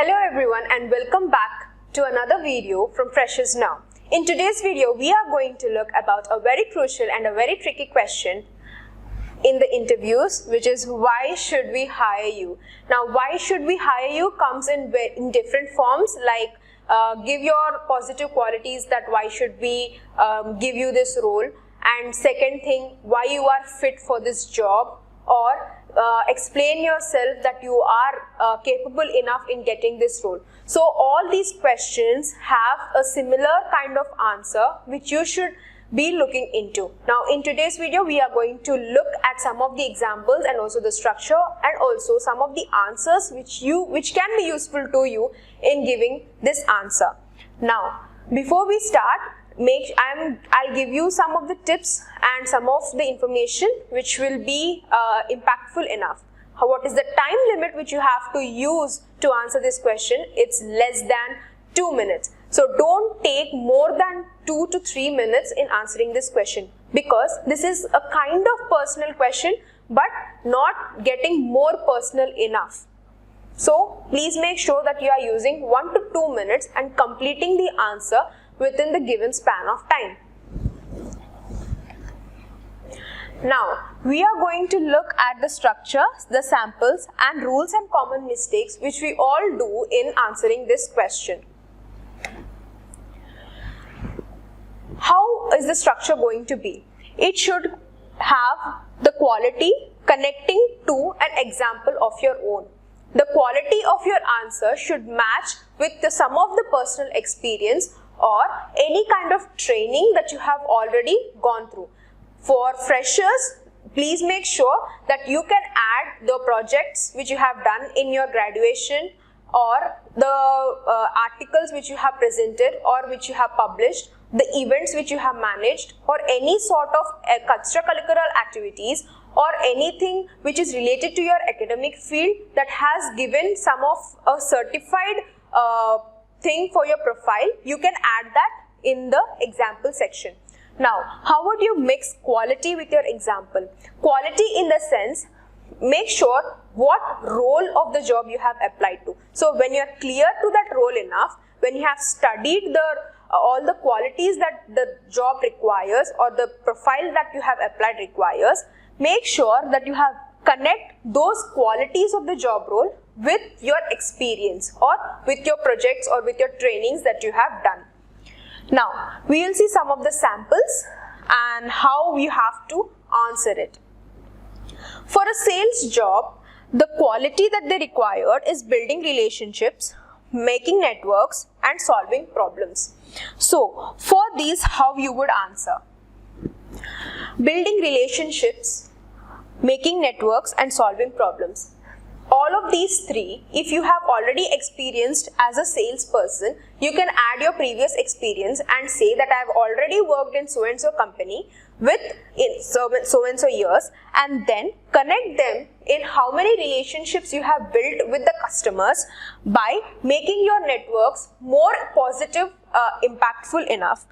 Hello everyone and welcome back to another video from Freshers Now. In today's video, we are going to look about a very crucial and a very tricky question in the interviews, which is why should we hire you? Now, why should we hire you comes in different forms, like give your positive qualities, that why should we give you this role, and second thing, why you are fit for this job, or explain yourself that you are capable enough in getting this role. So all these questions have a similar kind of answer which you should be looking into. Now in today's video, we are going to look at some of the examples and also the structure and also some of the answers which can be useful to you in giving this answer. Now before we start, I'll give you some of the tips and some of the information which will be impactful enough. What is the time limit which you have to use to answer this question? It's less than 2 minutes. So don't take more than 2 to 3 minutes in answering this question, because this is a kind of personal question but not getting more personal enough. So please make sure that you are using 1 to 2 minutes and completing the answer within the given span of time. Now, we are going to look at the structure, the samples and rules and common mistakes which we all do in answering this question. How is the structure going to be? It should have the quality connecting to an example of your own. The quality of your answer should match with the sum of the personal experience or any kind of training that you have already gone through. For freshers, please make sure that you can add the projects which you have done in your graduation, or the articles which you have presented or which you have published, the events which you have managed, or any sort of extracurricular activities or anything which is related to your academic field that has given some of a certified thing for your profile. You can add that in the example section. Now, how would you mix quality with your example? Quality in the sense, make sure what role of the job you have applied to. So when you are clear to that role enough, when you have studied all the qualities that the job requires or the profile that you have applied requires, make sure that you have connect those qualities of the job role with your experience or with your projects or with your trainings that you have done. Now, we will see some of the samples and how you have to answer it. For a sales job, the quality that they required is building relationships, making networks and solving problems. So, for these, how you would answer? Building relationships, making networks and solving problems. All of these three, if you have already experienced as a salesperson, you can add your previous experience and say that I have already worked in so and so company with so and so years, and then connect them in how many relationships you have built with the customers by making your networks more positive, impactful enough.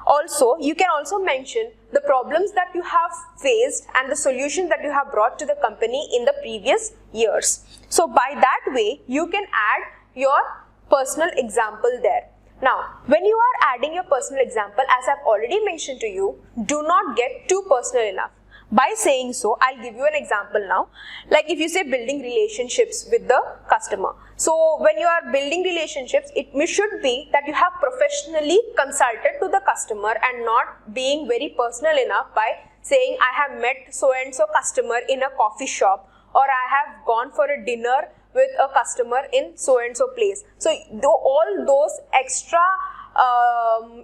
Also, you can also mention the problems that you have faced and the solutions that you have brought to the company in the previous years. So by that way, you can add your personal example there. Now, when you are adding your personal example, as I've already mentioned to you, do not get too personal enough. By saying so, I'll give you an example now. Like if you say building relationships with the customer. So when you are building relationships, it should be that you have professionally consulted to the customer and not being very personal enough by saying I have met so and so customer in a coffee shop, or I have gone for a dinner with a customer in so and so place. So all those extra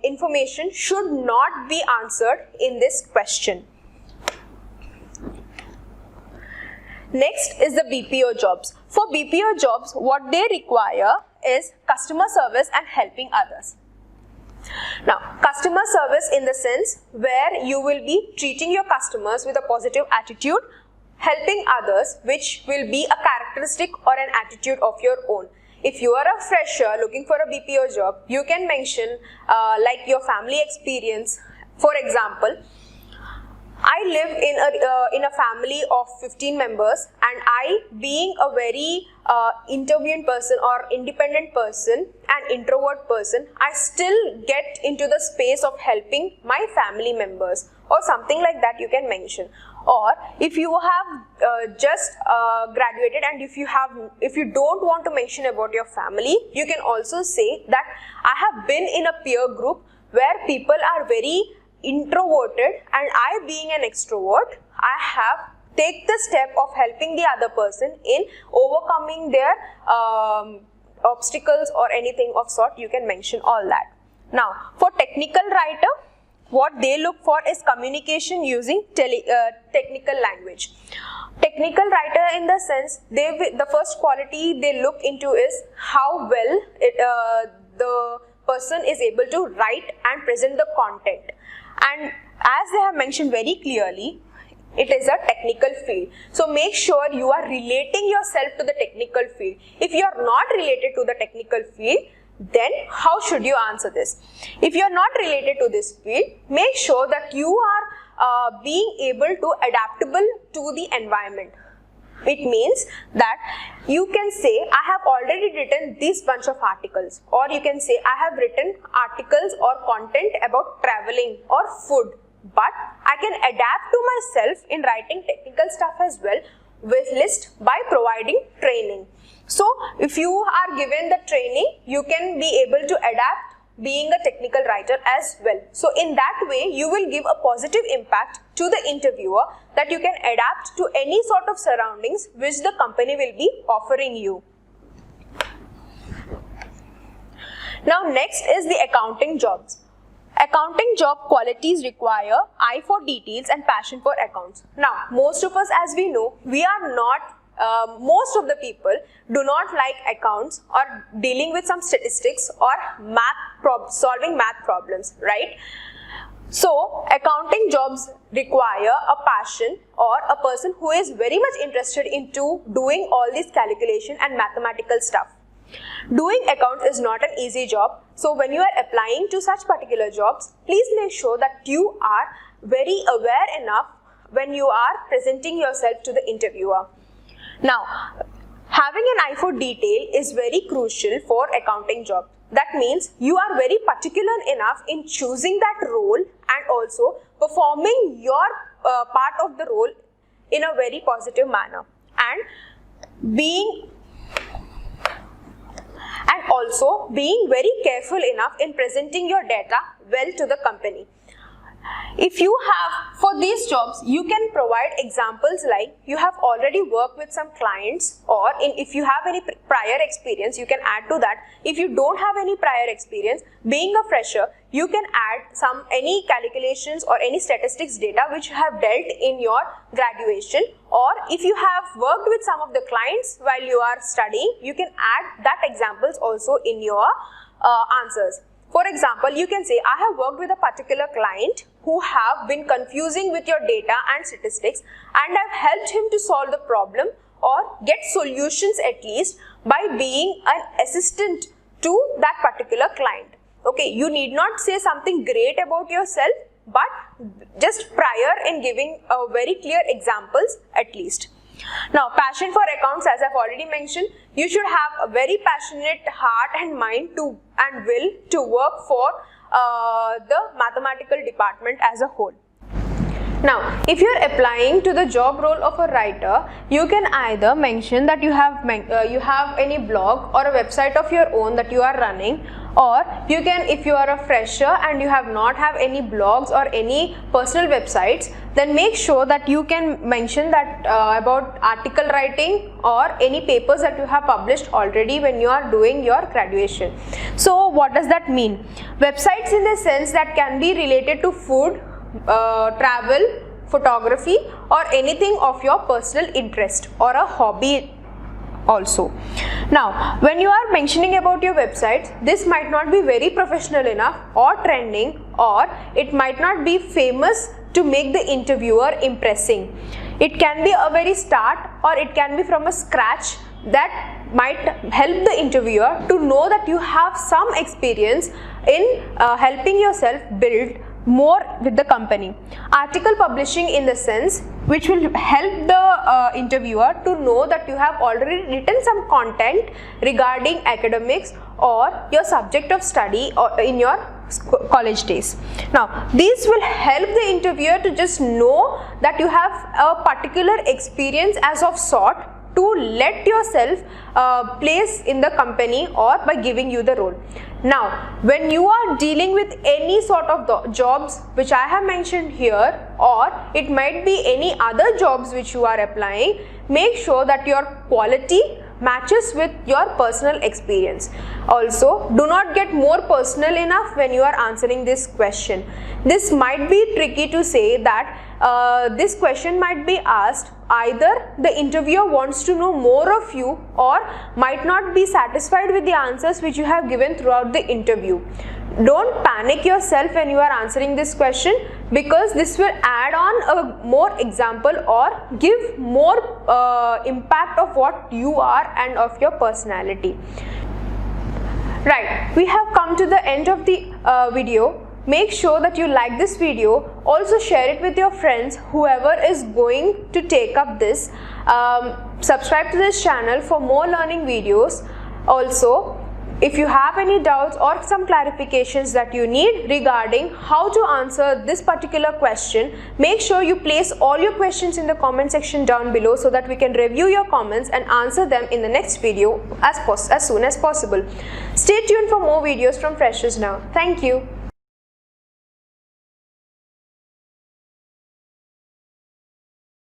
information should not be answered in this question. Next is the BPO jobs. For BPO jobs, what they require is customer service and helping others. Now, customer service in the sense where you will be treating your customers with a positive attitude, helping others, which will be a characteristic or an attitude of your own. If you are a fresher looking for a BPO job, you can mention like your family experience. For example, I live in a family of 15 members and I, being a very interviewing person or independent person and introvert person, I still get into the space of helping my family members, or something like that you can mention. Or if you have just graduated and if you don't want to mention about your family, you can also say that I have been in a peer group where people are very introverted, and I, being an extrovert, I have take the step of helping the other person in overcoming their obstacles or anything of sort. You can mention all that. Now, for technical writer, what they look for is communication using technical language. Technical writer, in the sense, the first quality they look into is how well the person is able to write and present the content. And as they have mentioned very clearly, it is a technical field. So make sure you are relating yourself to the technical field. If you are not related to the technical field, then how should you answer this? If you are not related to this field, make sure that you are being able to adaptable to the environment. It means that you can say, I have already written this bunch of articles, or you can say, I have written articles or content about traveling or food, but I can adapt to myself in writing technical stuff as well with list by providing training. So if you are given the training, you can be able to adapt being a technical writer as well. So in that way, you will give a positive impact to the interviewer, that you can adapt to any sort of surroundings which the company will be offering you. Now next is the accounting jobs. Accounting job qualities require eye for details and passion for accounts. Now, most of us, as we know, we are not, most of the people do not like accounts or dealing with some statistics or solving math problems, right? So, accounting jobs require a passion or a person who is very much interested into doing all this calculation and mathematical stuff. Doing accounts is not an easy job. So when you are applying to such particular jobs, please make sure that you are very aware enough when you are presenting yourself to the interviewer. Now, having an eye for detail is very crucial for accounting job. That means you are very particular enough in choosing that role and also performing your part of the role in a very positive manner, and also being very careful enough in presenting your data well to the company. If you have, for these jobs, you can provide examples like you have already worked with some clients, or if you have any prior experience, you can add to that. If you don't have any prior experience, being a fresher, you can add any calculations or any statistics data which you have dealt in your graduation, or if you have worked with some of the clients while you are studying, you can add that examples also in your answers. For example, you can say, I have worked with a particular client who have been confusing with your data and statistics, and I've helped him to solve the problem or get solutions at least by being an assistant to that particular client. Okay, you need not say something great about yourself, but just prior in giving very clear examples at least. Now, passion for accounts, as I've already mentioned, you should have a very passionate heart and mind and will to work for the mathematical department as a whole. Now, if you are applying to the job role of a writer, you can either mention that you have any blog or a website of your own that you are running, or you can, if you are a fresher and you have not have any blogs or any personal websites, then make sure that you can mention that about article writing or any papers that you have published already when you are doing your graduation. So what does that mean? Websites in the sense that can be related to food, travel, photography, or anything of your personal interest or a hobby also. Now, when you are mentioning about your websites, this might not be very professional enough or trending, or it might not be famous to make the interviewer impressing. It can be a very start, or it can be from a scratch that might help the interviewer to know that you have some experience in helping yourself build more with the company. Article publishing in the sense which will help the interviewer to know that you have already written some content regarding academics or your subject of study or in your college days. Now these will help the interviewer to just know that you have a particular experience as of sort to let yourself place in the company or by giving you the role. Now when you are dealing with any sort of jobs which I have mentioned here, or it might be any other jobs which you are applying, make sure that your quality matches with your personal experience. Also, do not get more personal enough when you are answering this question. This might be tricky to say that this question might be asked, either the interviewer wants to know more of you or might not be satisfied with the answers which you have given throughout the interview. Don't panic yourself when you are answering this question, because this will add on a more example or give more impact of what you are and of your personality. Right, we have come to the end of the video. Make sure that you like this video. Also share it with your friends, whoever is going to take up this. Subscribe to this channel for more learning videos. Also, if you have any doubts or some clarifications that you need regarding how to answer this particular question, make sure you place all your questions in the comment section down below so that we can review your comments and answer them in the next video as soon as possible. Stay tuned for more videos from Freshers Now. Thank you.